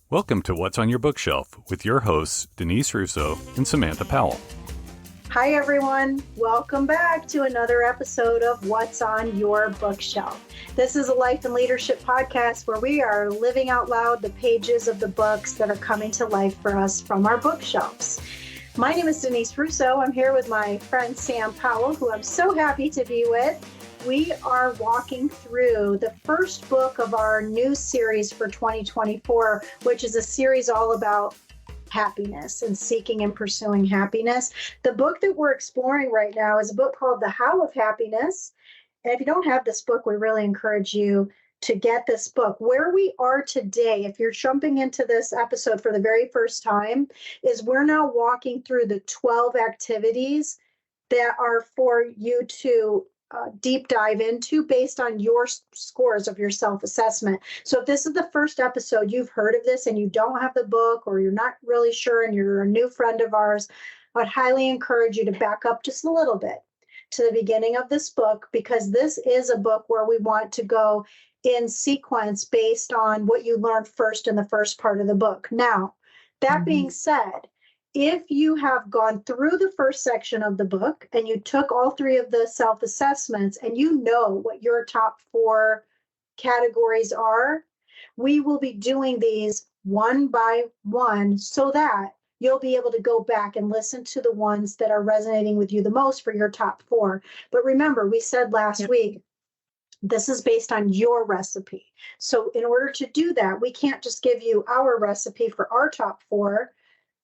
Welcome to What's on Your Bookshelf with your hosts, Denise Russo and Samantha Powell. Hi, everyone. Welcome back to another episode of What's on Your Bookshelf. This is a life and leadership podcast where we are living out loud the pages of the books that are coming to life for us from our bookshelves. My name is Denise Russo. I'm here with my friend Sam Powell, who I'm so happy to be with. We are walking through the first book of our new series for 2024, which is a series all about happiness and seeking and pursuing happiness. The book that we're exploring right now is a book called The How of Happiness. And if you don't have this book, we really encourage you to get this book. Where we are today, if you're jumping into this episode for the very first time, is we're now walking through the 12 activities that are for you to deep dive into based on your scores of your self-assessment. So if this is the first episode, you've heard of this and you don't have the book, or you're not really sure and you're a new friend of ours, I would highly encourage you to back up just a little bit to the beginning of this book, because this is a book where we want to go in sequence based on what you learned first in the first part of the book. Now, that being said, if you have gone through the first section of the book and you took all three of the self-assessments and you know what your top 4 categories are, we will be doing these one by one so that you'll be able to go back and listen to the ones that are resonating with you the most for your top 4. But remember, we said last week, this is based on your recipe. So in order to do that, we can't just give you our recipe for our top 4,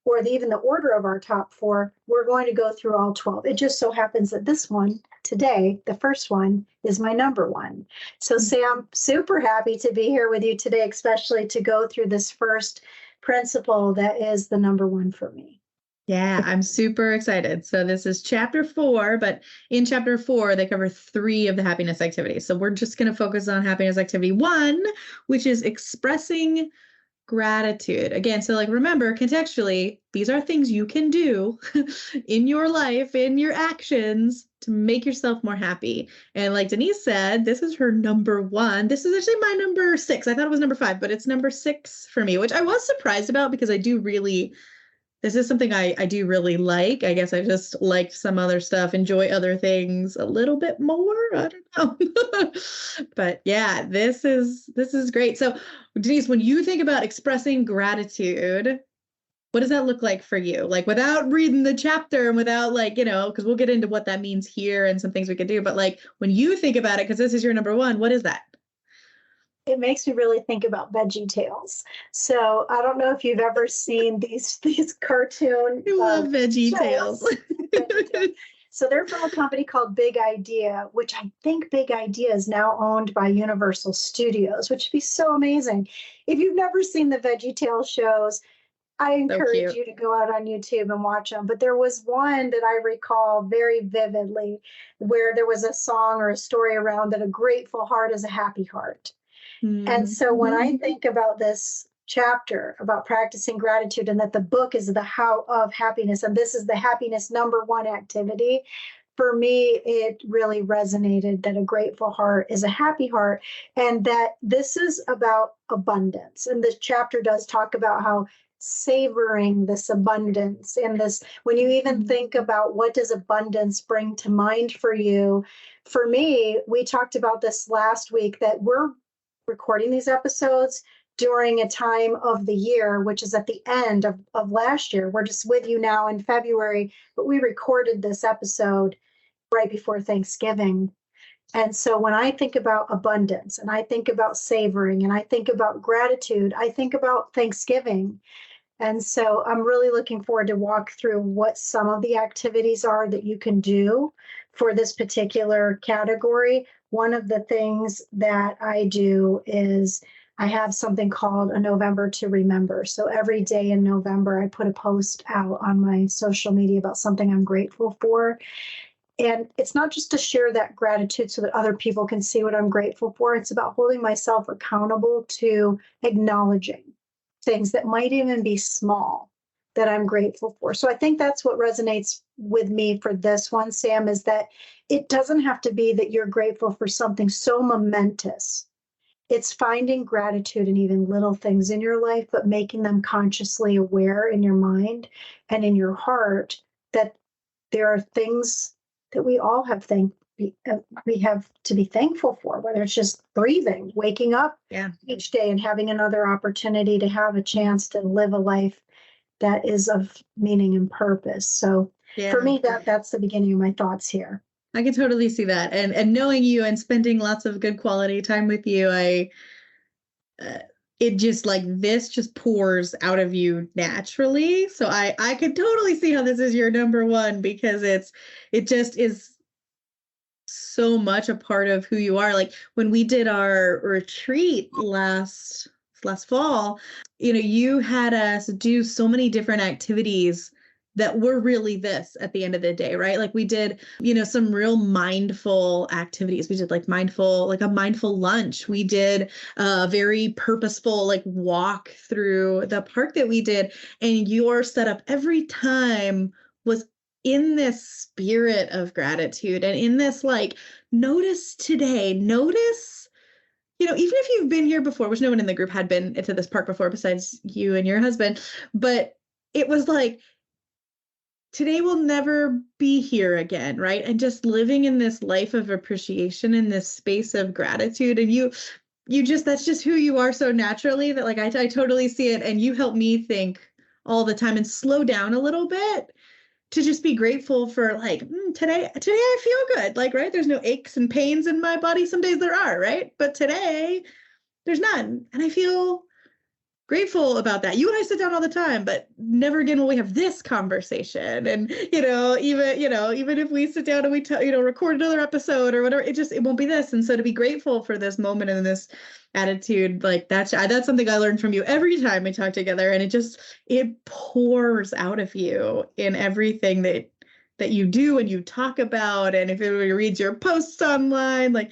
or even the order of our top 4, we're going to go through all 12. It just so happens that this one today, the first one, is my number 1. So Sam, super happy to be here with you today, especially to go through this first principle that is the number 1 for me. Yeah, I'm super excited. So this is chapter 4, but in chapter 4, they cover 3 of the happiness activities. So we're just going to focus on happiness activity 1, which is expressing gratitude. Again, so remember, contextually, these are things you can do in your life, in your actions to make yourself more happy. And like Denise said, this is her number 1. This is actually my number 6. I thought it was number 5, but it's number 6 for me, which I was surprised about because this is something I do really like. I guess I just like some other stuff, enjoy other things a little bit more. I don't know. But yeah, this is great. So Denise, when you think about expressing gratitude, what does that look like for you? Without reading the chapter and without because we'll get into what that means here and some things we could do. But when you think about it, because this is your number 1, what is that? It makes me really think about Veggie Tales. So I don't know if you've ever seen these cartoon. I love Veggie Tales. So they're from a company called Big Idea, which I think Big Idea is now owned by Universal Studios, which would be so amazing. If you've never seen the Veggie Tales shows, I encourage you to go out on YouTube and watch them. But there was one that I recall very vividly where there was a song or a story around that a grateful heart is a happy heart. And so when I think about this chapter about practicing gratitude and that the book is the How of Happiness, and this is the happiness number 1 activity, for me, it really resonated that a grateful heart is a happy heart, and that this is about abundance. And this chapter does talk about how savoring this abundance and this, when you even think about what does abundance bring to mind for you, for me, we talked about this last week that we're recording these episodes during a time of the year, which is at the end of last year. We're just with you now in February, but we recorded this episode right before Thanksgiving. And so when I think about abundance and I think about savoring and I think about gratitude, I think about Thanksgiving. And so I'm really looking forward to walk through what some of the activities are that you can do for this particular category. One of the things that I do is I have something called a November to Remember. So every day in November, I put a post out on my social media about something I'm grateful for. And it's not just to share that gratitude so that other people can see what I'm grateful for. It's about holding myself accountable to acknowledging things that might even be small that I'm grateful for. So I think that's what resonates with me for this one, Sam, is that it doesn't have to be that you're grateful for something so momentous. it's finding gratitude in even little things in your life, but making them consciously aware in your mind and in your heart that there are things that we all have we have to be thankful for, whether it's just breathing, waking up each day and having another opportunity to have a chance to live a life that is of meaning and purpose. So for me, that's the beginning of my thoughts here. I can totally see that. And knowing you and spending lots of good quality time with you, it just like this just pours out of you naturally. So I could totally see how this is your number one, because it just is so much a part of who you are. Like when we did our retreat last fall, you had us do so many different activities that were really this at the end of the day, right? Like we did, some real mindful activities. We did like a mindful lunch. We did a very purposeful, like walk through the park that we did. And your setup every time was in this spirit of gratitude and in this, like, notice today, even if you've been here before, which no one in the group had been to this park before besides you and your husband, but it was like, today will never be here again, right? And just living in this life of appreciation, in this space of gratitude. And that's just who you are so naturally, that like, I totally see it. And you help me think all the time and slow down a little bit to just be grateful for like, today I feel good. Like, right. There's no aches and pains in my body. Some days there are, right? But today there's none. And I feel grateful about that. You and I sit down all the time, but never again will we have this conversation. And, even if we sit down and we, record another episode or whatever, it won't be this. And so to be grateful for this moment and this attitude, like that's something I learned from you every time we talk together. And it pours out of you in everything that you do and you talk about. And if anybody reads your posts online, like,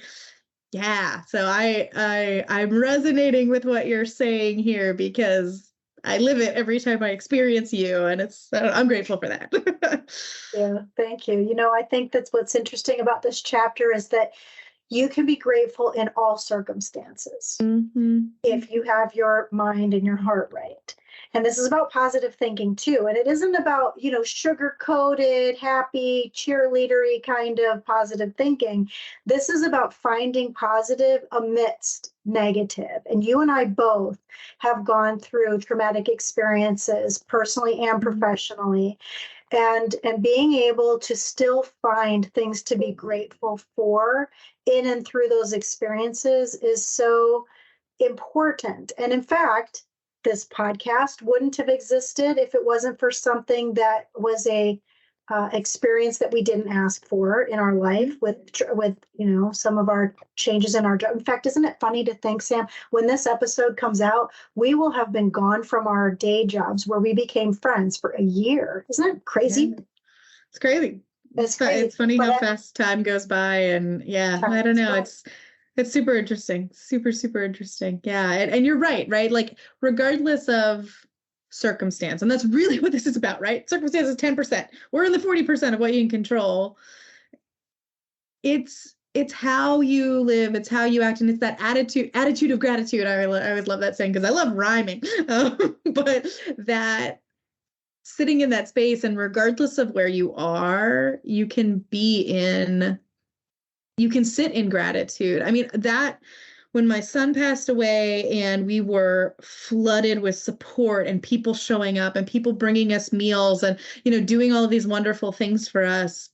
yeah. So I'm resonating with what you're saying here, because I live it every time I experience you, and I'm grateful for that. Yeah, thank you. I think that's what's interesting about this chapter is that you can be grateful in all circumstances if you have your mind and your heart right. And this is about positive thinking too. And it isn't about, sugar-coated, happy, cheerleadery kind of positive thinking. This is about finding positive amidst negative. And you and I both have gone through traumatic experiences personally and professionally. And being able to still find things to be grateful for in and through those experiences is so important. And in fact, this podcast wouldn't have existed if it wasn't for something that was a experience that we didn't ask for in our life with some of our changes in our job. In fact, isn't it funny to think, Sam, when this episode comes out, we will have been gone from our day jobs where we became friends for a year. Isn't that crazy? Yeah. It's crazy. It's funny how fast time goes by. And I don't know. It's super interesting. Super, super interesting. Yeah. And you're right? Like regardless of circumstance, and that's really what this is about, right? Circumstance is 10%. We're in the 40% of what you can control. It's how you live, it's how you act, and it's that attitude of gratitude. I always love that saying because I love rhyming. But that sitting in that space, and regardless of where you are, you can sit in gratitude. I mean, that when my son passed away and we were flooded with support and people showing up and people bringing us meals and, doing all of these wonderful things for us,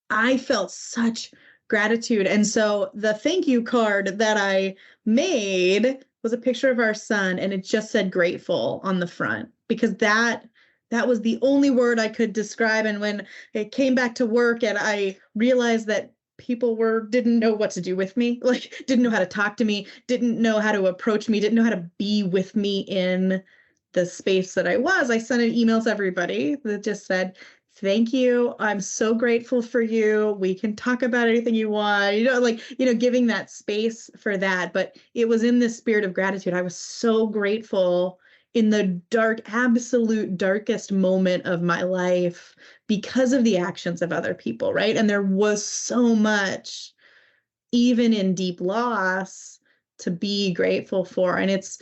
I felt such gratitude. And so the thank you card that I made was a picture of our son, and it just said grateful on the front, because that was the only word I could describe. And when it came back to work and I realized that people didn't know what to do with me, like didn't know how to talk to me, didn't know how to approach me, didn't know how to be with me in the space that I sent an email to everybody that just said, thank you. I'm so grateful for you. We can talk about anything you want, giving that space for that. But it was in this spirit of gratitude. I was so grateful in the absolute darkest moment of my life because of the actions of other people, right? And there was so much, even in deep loss, to be grateful for. And it's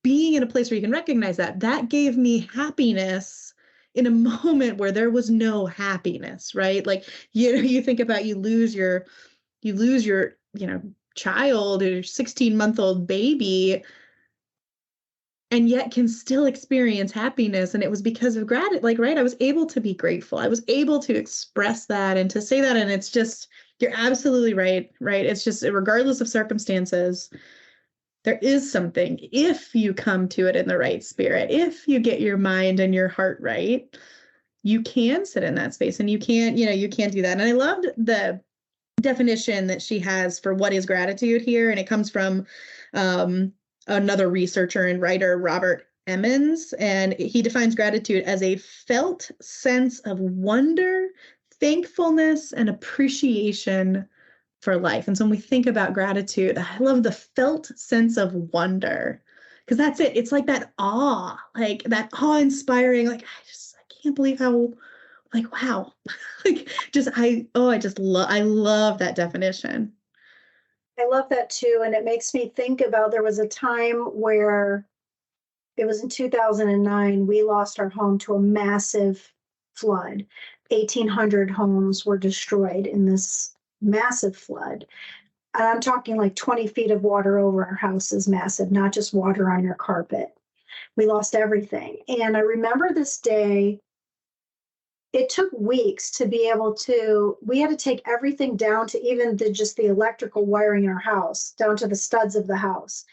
being in a place where you can recognize that gave me happiness in a moment where there was no happiness, right? Like, you think about, you lose your, child or 16-month-old baby, and yet can still experience happiness. And it was because of gratitude, like, right? I was able to be grateful. I was able to express that and to say that. And it's just, you're absolutely right, right? It's just, regardless of circumstances, there is something, if you come to it in the right spirit, if you get your mind and your heart right, you can sit in that space, and you can't do that. And I loved the definition that she has for what is gratitude here. And it comes from another researcher and writer, Robert Emmons, and he defines gratitude as a felt sense of wonder, thankfulness, and appreciation for life. And so when we think about gratitude, I love the felt sense of wonder, because that's it. It's like that awe, like that awe-inspiring, like, I can't believe how, like, wow. Like, I love that definition. I love that too. And it makes me think about, there was a time where it was in 2009, we lost our home to a massive flood. 1,800 homes were destroyed in this massive flood. And I'm talking like 20 feet of water over our house is massive, not just water on your carpet. We lost everything. And I remember this day, it took weeks to be able to, we had to take everything down to even just the electrical wiring in our house, down to the studs of the house.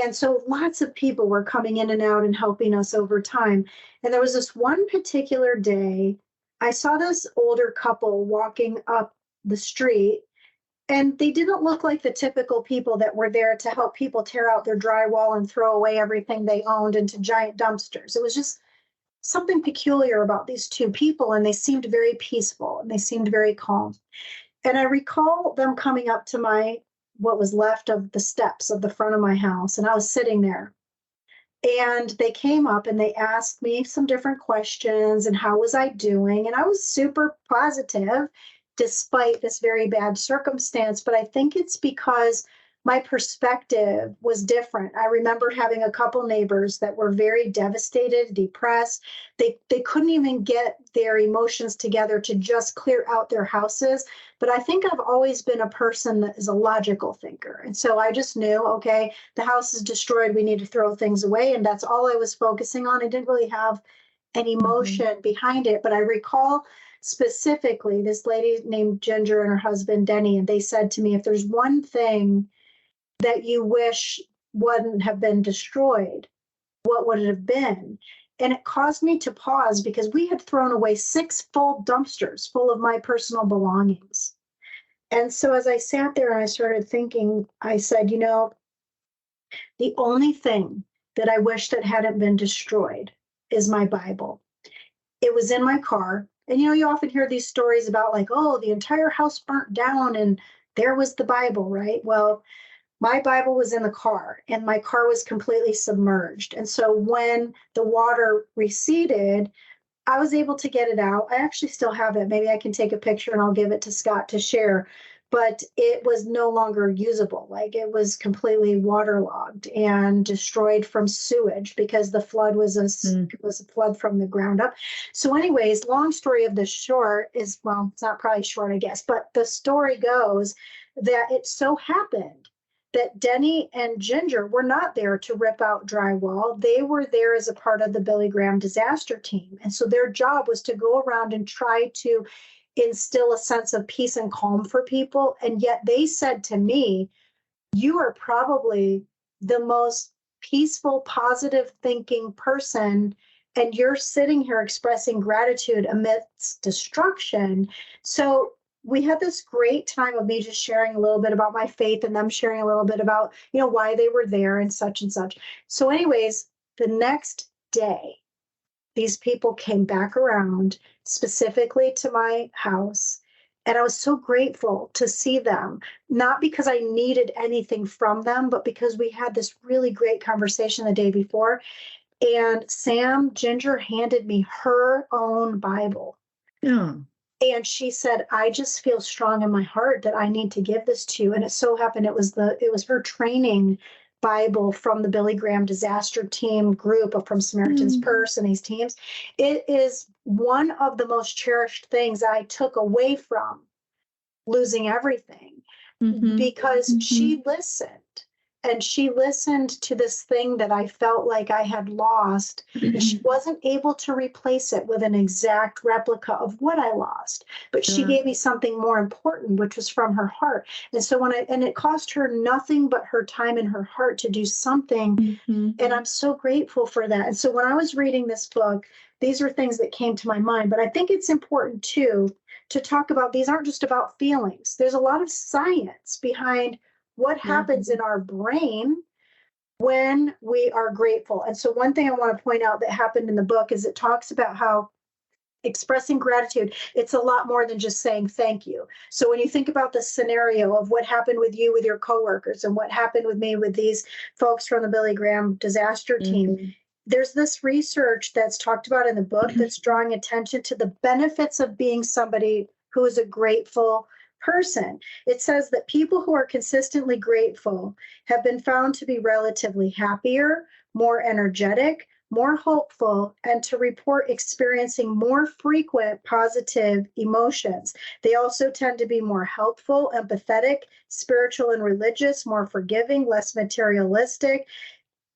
And so lots of people were coming in and out and helping us over time. And there was this one particular day, I saw this older couple walking up the street, and they didn't look like the typical people that were there to help people tear out their drywall and throw away everything they owned into giant dumpsters. It was just something peculiar about these two people, and they seemed very peaceful and they seemed very calm. And I recall them coming up to what was left of the steps of the front of my house, and I was sitting there. And they came up and they asked me some different questions and how was I doing? And I was super positive despite this very bad circumstance. But I think it's because my perspective was different. I remember having a couple neighbors that were very devastated, depressed. They couldn't even get their emotions together to just clear out their houses. But I think I've always been a person that is a logical thinker. And so I just knew, okay, the house is destroyed. We need to throw things away. And that's all I was focusing on. I didn't really have any emotion behind it. But I recall specifically this lady named Ginger and her husband, Denny, and they said to me, if there's one thing that you wish wouldn't have been destroyed, what would it have been? And it caused me to pause, because we had thrown away 6 full dumpsters full of my personal belongings. And so as I sat there and I started thinking, I said, the only thing that I wish that hadn't been destroyed is my Bible. It was in my car. And you often hear these stories about, like, oh, the entire house burnt down and there was the Bible, right? Well, my Bible was in the car and my car was completely submerged. And so when the water receded, I was able to get it out. I actually still have it. Maybe I can take a picture and I'll give it to Scott to share. But it was no longer usable. Like, it was completely waterlogged and destroyed from sewage, because the flood was it was a flood from the ground up. So anyways, long story of the short is, well, it's not probably short, I guess, but the story goes that it so happened that Denny and Ginger were not there to rip out drywall. They were there as a part of the Billy Graham disaster team. And so their job was to go around and try to instill a sense of peace and calm for people. And yet they said to me, you are probably the most peaceful, positive thinking person, and you're sitting here expressing gratitude amidst destruction. So we had this great time of me just sharing a little bit about my faith and them sharing a little bit about, why they were there and such and such. So anyways, the next day, these people came back around specifically to my house. And I was so grateful to see them, not because I needed anything from them, but because we had this really great conversation the day before. And Ginger handed me her own Bible. Yeah. And she said, I just feel strong in my heart that I need to give this to you. And it so happened it was her training Bible from the Billy Graham disaster team group of from Samaritan's Purse and these teams. It is one of the most cherished things I took away from losing everything because she listened. And she listened to this thing that I felt like I had lost, and she wasn't able to replace it with an exact replica of what I lost. But she gave me something more important, which was from her heart. And so and it cost her nothing but her time and her heart to do something. And I'm so grateful for that. And so when I was reading this book, these are things that came to my mind. But I think it's important too to talk about these aren't just about feelings. There's a lot of science behind what happens in our brain when we are grateful. And so one thing I want to point out that happened in the book is it talks about how expressing gratitude, it's a lot more than just saying thank you. So when you think about the scenario of what happened with you with your coworkers and what happened with me with these folks from the Billy Graham disaster team, there's this research that's talked about in the book that's drawing attention to the benefits of being somebody who is a grateful person. It says that people who are consistently grateful have been found to be relatively happier, more energetic, more hopeful, and to report experiencing more frequent positive emotions. They also tend to be more helpful, empathetic, spiritual and religious, more forgiving, less materialistic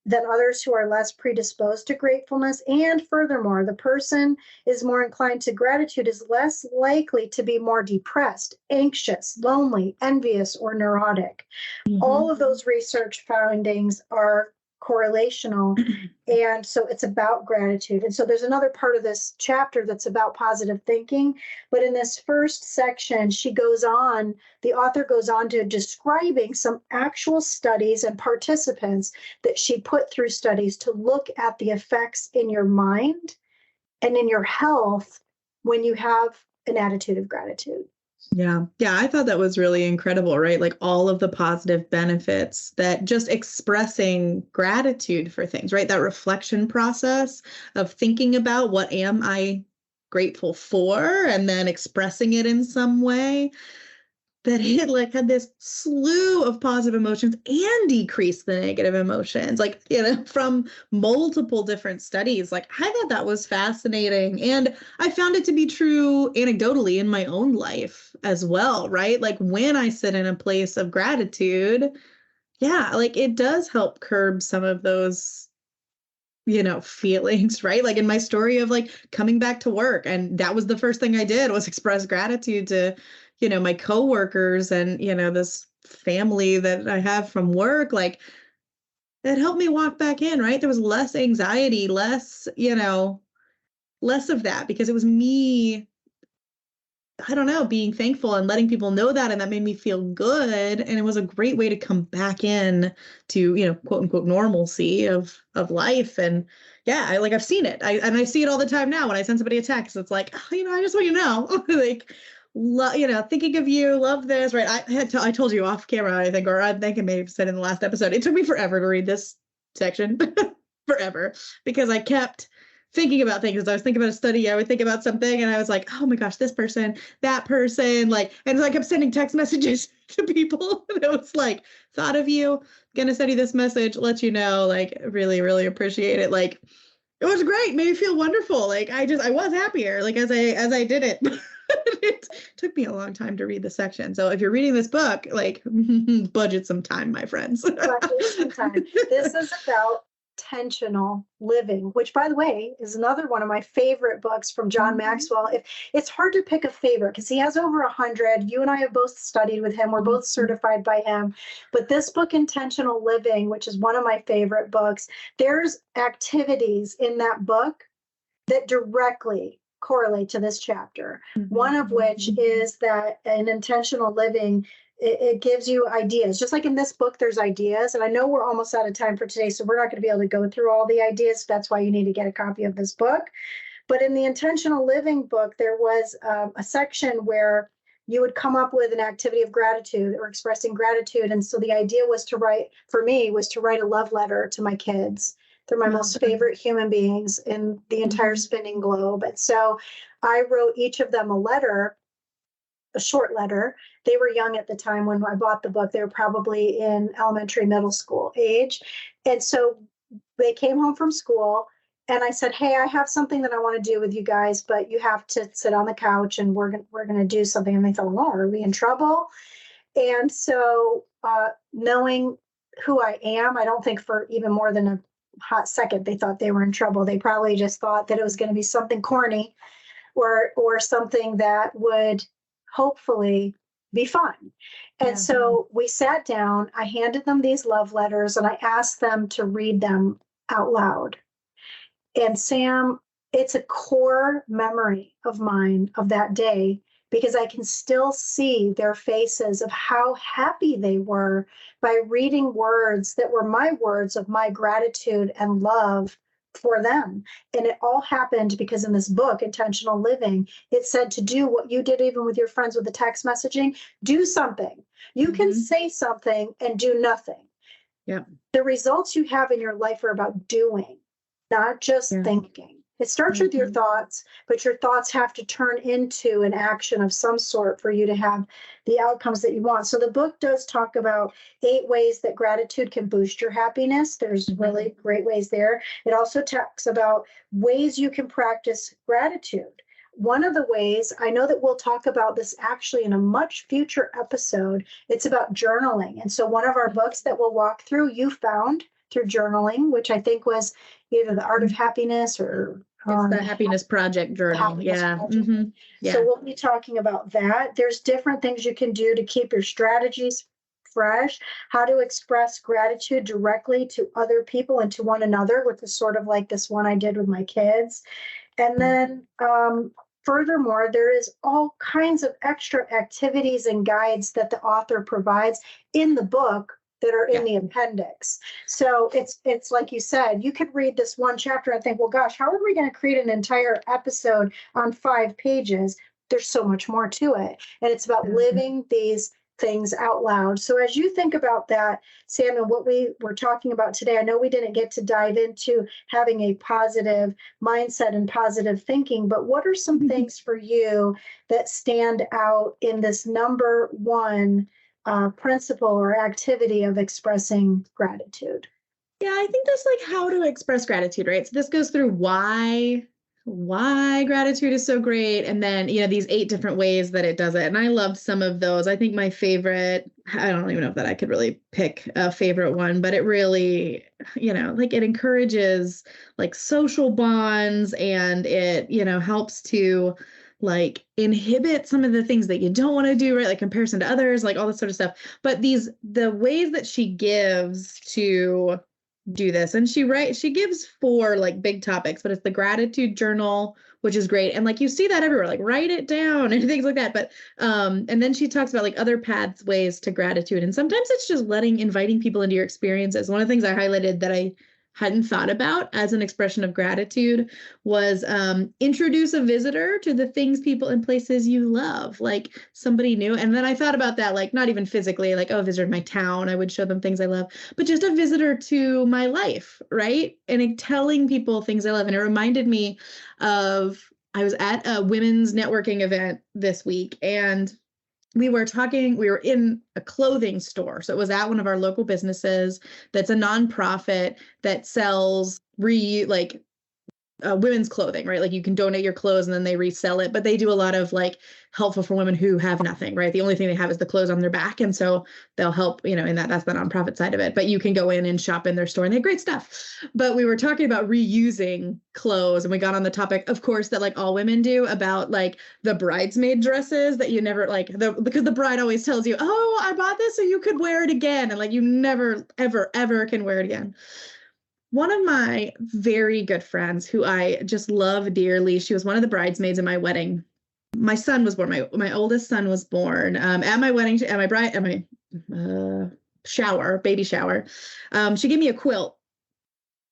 than others who are less predisposed to gratefulness. And furthermore, the person is more inclined to gratitude is less likely to be more depressed, anxious, lonely, envious, or neurotic. All of those research findings are correlational. And so it's about gratitude. And so there's another part of this chapter that's about positive thinking. But in this first section, the author goes on to describing some actual studies and participants that she put through studies to look at the effects in your mind and in your health when you have an attitude of gratitude. Yeah. Yeah. I thought that was really incredible, right? Like all of the positive benefits that just expressing gratitude for things, right? That reflection process of thinking about what am I grateful for and then expressing it in some way, that it like had this slew of positive emotions and decreased the negative emotions, like, from multiple different studies. Like, I thought that was fascinating. And I found it to be true anecdotally in my own life as well, right? Like when I sit in a place of gratitude, like it does help curb some of those feelings, right? Like in my story of like coming back to work. And that was the first thing I did was express gratitude to, my coworkers and, this family that I have from work. Like it helped me walk back in, right? There was less anxiety, less of that because it was me, I don't know, being thankful and letting people know that. And that made me feel good. And it was a great way to come back in to, quote unquote, normalcy of life. And I've seen it. I see it all the time now when I send somebody a text. It's like, I just want you to know, like, thinking of you, love this, right? I told you off camera, I think, or I think I may have said in the last episode, it took me forever to read this section, forever, because I kept thinking about things. As I was thinking about a study, I would think about something and I was like, oh my gosh, this person, that person, like, and so I kept sending text messages to people. And it was like, thought of you, gonna send you this message, let you know, like, really, really appreciate it. Like, it was great, made me feel wonderful. Like, I was happier, like, as I did it. It took me a long time to read the section. So if you're reading this book, like, budget some time, my friends. Budget some time. This is about intentional living, which, by the way, is another one of my favorite books from John Maxwell. It's hard to pick a favorite because he has over 100. You and I have both studied with him. We're both certified by him. But this book, Intentional Living, which is one of my favorite books, there's activities in that book that directly correlate to this chapter. One of which is that in intentional living, it gives you ideas. Just like in this book, there's ideas. And I know we're almost out of time for today, so we're not going to be able to go through all the ideas. That's why you need to get a copy of this book. But in the intentional living book, there was a section where you would come up with an activity of gratitude or expressing gratitude. And so the idea was to write a love letter to my kids. They're my most favorite human beings in the entire spinning globe. And so I wrote each of them a letter. a short letter. They were young at the time when I bought the book. They were probably in elementary, middle school age. And so they came home from school and I said, hey, I have something that I want to do with you guys, but you have to sit on the couch and we're going to do something. And they thought, well, are we in trouble? And so knowing who I am, I don't think for even more than a hot second, they thought they were in trouble. They probably just thought that it was going to be something corny or something that would hopefully be fun. And so we sat down, I handed them these love letters and I asked them to read them out loud. And Sam, it's a core memory of mine of that day because I can still see their faces of how happy they were by reading words that were my words of my gratitude and love for them. And it all happened because in this book, Intentional Living, it said to do what you did even with your friends with the text messaging, do something. You can say something and do nothing. Yeah. The results you have in your life are about doing, not just thinking. It starts with your thoughts, but your thoughts have to turn into an action of some sort for you to have the outcomes that you want. So the book does talk about 8 ways that gratitude can boost your happiness. There's really great ways there. It also talks about ways you can practice gratitude. One of the ways, I know that we'll talk about this actually in a much future episode, it's about journaling. And so one of our books that we'll walk through, you found through journaling, which I think was either The Art of Happiness or it's the Happiness Project journal. Project. Yeah. So we'll be talking about that. There's different things you can do to keep your strategies fresh, how to express gratitude directly to other people and to one another, which is sort of like this one I did with my kids. And then furthermore, there is all kinds of extra activities and guides that the author provides in the book that are in the appendix. So it's like you said, you could read this one chapter and think, well, gosh, how are we going to create an entire episode on 5 pages? There's so much more to it. And it's about living these things out loud. So as you think about that, Sam, and what we were talking about today, I know we didn't get to dive into having a positive mindset and positive thinking, but what are some things for you that stand out in this number one principle or activity of expressing gratitude? Yeah, I think that's like how to express gratitude, right? So this goes through why gratitude is so great. And then, these 8 different ways that it does it. And I loved some of those. I think my favorite, I don't even know if that I could really pick a favorite one, but it really, like it encourages like social bonds and it, helps to like inhibit some of the things that you don't want to do, right? Like comparison to others, like all this sort of stuff. But the ways that she gives to do this, and she gives 4 like big topics, but it's the gratitude journal, which is great. And like, you see that everywhere, like write it down and things like that. But, and then she talks about like other pathways to gratitude. And sometimes it's just inviting people into your experiences. One of the things I highlighted that I hadn't thought about as an expression of gratitude was introduce a visitor to the things, people, and places you love, like somebody new. And then I thought about that, like not even physically, like, oh, a visitor to my town, I would show them things I love, but just a visitor to my life, right? And telling people things I love. And it reminded me of, I was at a women's networking event this week, and we were in a clothing store. So it was at one of our local businesses that's a nonprofit that sells women's clothing, right? Like you can donate your clothes and then they resell it, but they do a lot of like helpful for women who have nothing, right? The only thing they have is the clothes on their back. And so they'll help, in that's the nonprofit side of it, but you can go in and shop in their store and they have great stuff. But we were talking about reusing clothes, and we got on the topic, of course, that like all women do, about like the bridesmaid dresses that you never because the bride always tells you, oh, I bought this so you could wear it again. And like, you never, ever, ever can wear it again. One of my very good friends who I just love dearly, she was one of the bridesmaids in my wedding. My son was born, my oldest son was born at my wedding, at my baby shower. She gave me a quilt.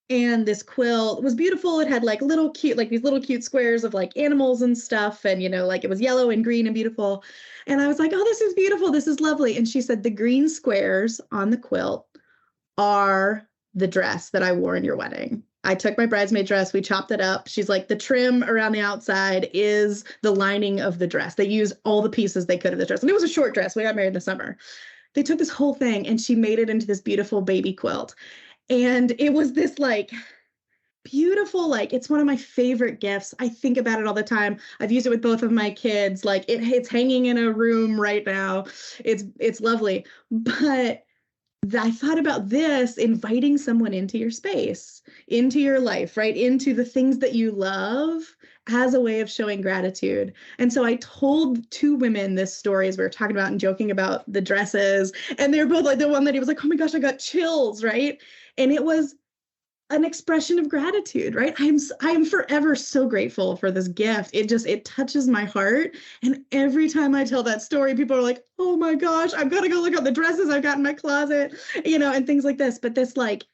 And this quilt was beautiful. It had like these little cute squares of like animals and stuff. And, like it was yellow and green and beautiful. And I was like, oh, this is beautiful. This is lovely. And she said, the green squares on the quilt are the dress that I wore in your wedding. I took my bridesmaid dress, we chopped it up. She's like, the trim around the outside is the lining of the dress. They used all the pieces they could of the dress. And it was a short dress. We got married in the summer. They took this whole thing and she made it into this beautiful baby quilt. And it was this like beautiful, like it's one of my favorite gifts. I think about it all the time. I've used it with both of my kids. Like it's hanging in a room right now. It's lovely. But I thought about this, inviting someone into your space, into your life, right? Into the things that you love as a way of showing gratitude. And so I told two women this story as we were talking about and joking about the dresses. And they were both like, the one that he was like, oh my gosh, I got chills, right? And it was an expression of gratitude, right? I'm forever so grateful for this gift. It touches my heart. And every time I tell that story, people are like, oh my gosh, I've got to go look at the dresses I've got in my closet, and things like this. But this, like,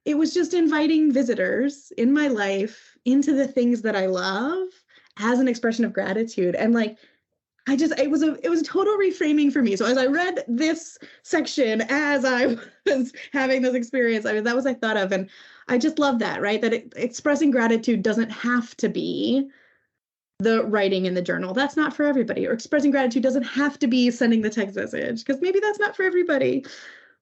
it was just inviting visitors in my life into the things that I love as an expression of gratitude. And like, it was a total reframing for me. So as I read this section, as I was having this experience, that was I thought of, and I just love that, right? That expressing gratitude doesn't have to be the writing in the journal. That's not for everybody. Or expressing gratitude doesn't have to be sending the text message, because maybe that's not for everybody.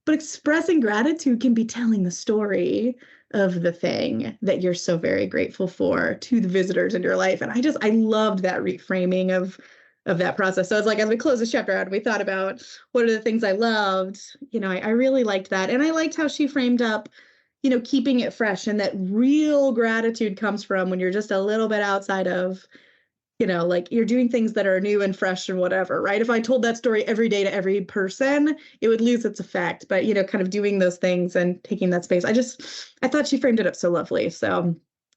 But expressing gratitude can be telling the story of the thing that you're so very grateful for to the visitors in your life. And I loved that reframing of that process. So it's like, as we close this chapter out, we thought about what are the things I loved. I really liked that. And I liked how she framed up, keeping it fresh, and that real gratitude comes from when you're just a little bit outside of, like you're doing things that are new and fresh and whatever, right? If I told that story every day to every person, it would lose its effect. But, kind of doing those things and taking that space. I thought she framed it up so lovely. So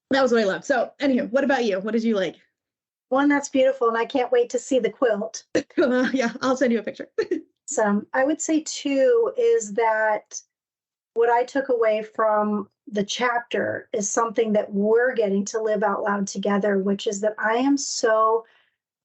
that was what I loved. So anywho, what about you? What did you like? One, that's beautiful, and I can't wait to see the quilt. Yeah, I'll send you a picture. I would say two is that what I took away from the chapter is something that we're getting to live out loud together, which is that I am so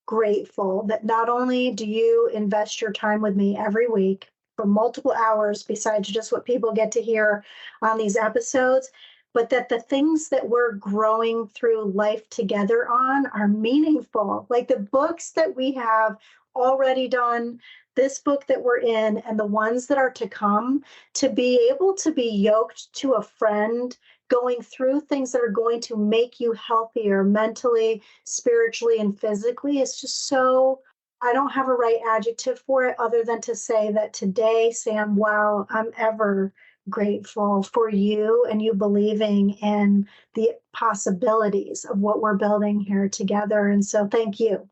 grateful that not only do you invest your time with me every week for multiple hours, besides just what people get to hear on these episodes, but that the things that we're growing through life together on are meaningful. Like the books that we have already done, this book that we're in, and the ones that are to come, to be able to be yoked to a friend going through things that are going to make you healthier mentally, spiritually, and physically, is just so, I don't have a right adjective for it other than to say that today, Sam, wow, I'm ever grateful for you and you believing in the possibilities of what we're building here together. And so thank you.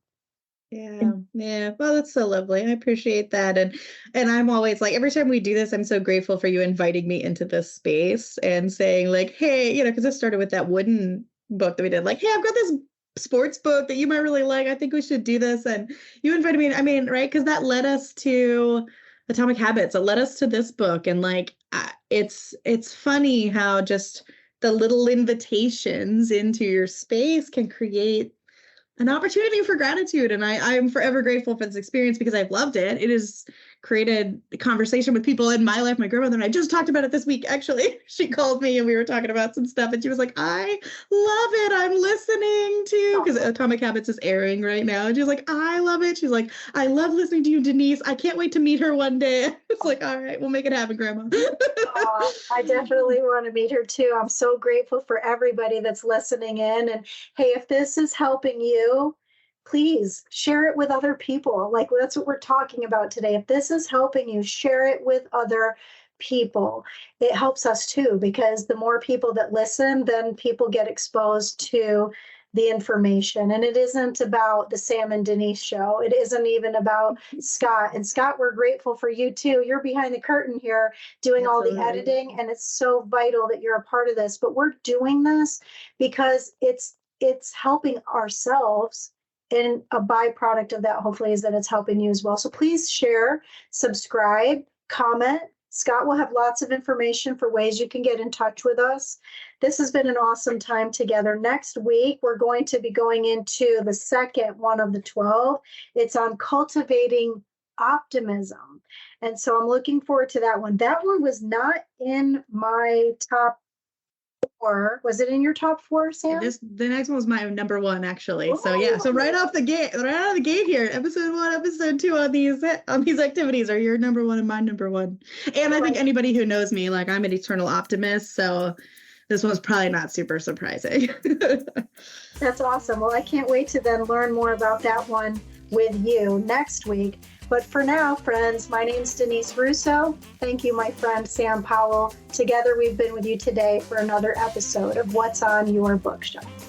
Yeah. Well, that's so lovely. I appreciate that. And I'm always like, every time we do this, I'm so grateful for you inviting me into this space and saying like, hey, because it started with that wooden book that we did. Like, hey, I've got this sports book that you might really like. I think we should do this. And you invited me. Right? Because that led us to Atomic Habits. It led us to this book. And like, it's funny how just the little invitations into your space can create an opportunity for gratitude. And I'm forever grateful for this experience because I've loved it. It has created a conversation with people in my life. My grandmother and I just talked about it this week. Actually, she called me and we were talking about some stuff and she was like, I love it. I'm listening to, because Atomic Habits is airing right now. And she's like, I love it. She's like, I love listening to you, Denise. I can't wait to meet her one day. It's like, all right, we'll make it happen, Grandma. I definitely want to meet her too. I'm so grateful for everybody that's listening in. And hey, if this is helping you, please share it with other people. Like that's what we're talking about today. If this is helping you, share it with other people. It helps us too, because the more people that listen, then people get exposed to the information. And it isn't about the Sam and Denise show. It isn't even about Scott. And Scott, we're grateful for you too. You're behind the curtain here doing Absolutely. all the editing, and it's so vital that you're a part of this. But we're doing this because it's helping ourselves. And a byproduct of that, hopefully, is that it's helping you as well. So please share, subscribe, comment. Scott will have lots of information for ways you can get in touch with us. This has been an awesome time together. Next week, we're going to be going into the second one of the 12. It's on cultivating optimism. And so I'm looking forward to that one. That one was not in my top 4. Was it in your top 4, Sam? The next one was my number 1, actually. So yeah, so right out of the gate here, episode 1, episode 2 on these activities are your number 1 and my number 1. And I think anybody who knows me, like, I'm an eternal optimist, so this one's probably not super surprising. That's awesome. Well, I can't wait to then learn more about that one with you next week. But for now, friends, my name's Denise Russo. Thank you, my friend Sam Powell. Together, we've been with you today for another episode of What's on Your Bookshelf.